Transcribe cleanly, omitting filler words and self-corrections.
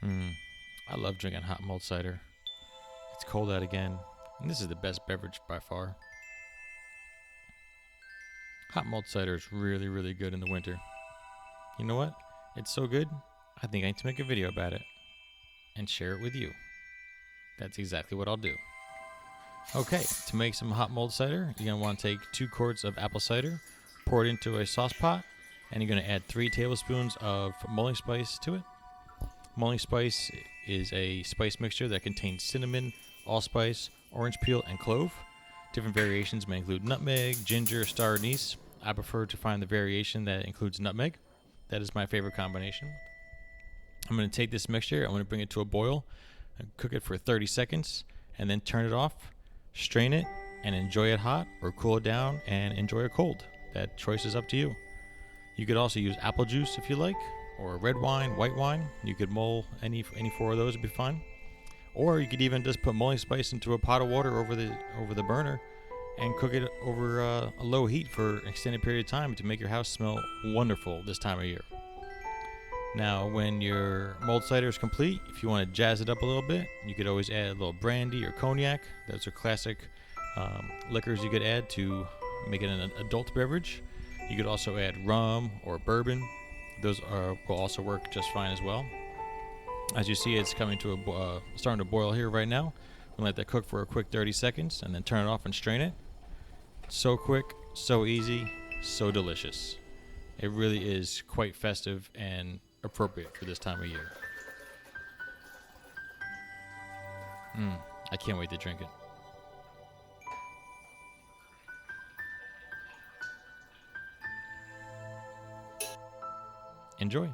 I love drinking hot mulled cider. It's cold out again, and this is the best beverage by far. Hot mulled cider is really, really good in the winter. You know what? It's so good, I think I need to make a video about it and share it with you. That's exactly what I'll do. Okay, to make some hot mulled cider, you're going to want to take 2 quarts of apple cider, pour it into a sauce pot, and you're going to add 3 tablespoons of mulling spice to it. Mulling spice is a spice mixture that contains cinnamon, allspice, orange peel, and clove. Different variations may include nutmeg, ginger, star anise. I prefer to find the variation that includes nutmeg. That is my favorite combination. I'm going to take this mixture, I'm going to bring it to a boil, and cook it for 30 seconds, and then turn it off, strain it, and enjoy it hot, or cool it down and enjoy it cold. That choice is up to you. You could also use apple juice if you like, or red wine, white wine. You could mull any 4 of those would be fine. Or you could even just put mulling spice into a pot of water over the burner and cook it over a low heat for an extended period of time to make your house smell wonderful this time of year. Now, when your mulled cider is complete, if you want to jazz it up a little bit, you could always add a little brandy or cognac. Those are classic liquors you could add to make it an adult beverage. You could also add rum or bourbon. Those will also work just fine as well. As you see, it's coming to starting to boil here right now. We'll let that cook for a quick 30 seconds and then turn it off and strain it. So quick, so easy, so delicious. It really is quite festive and appropriate for this time of year. I can't wait to drink it. Enjoy.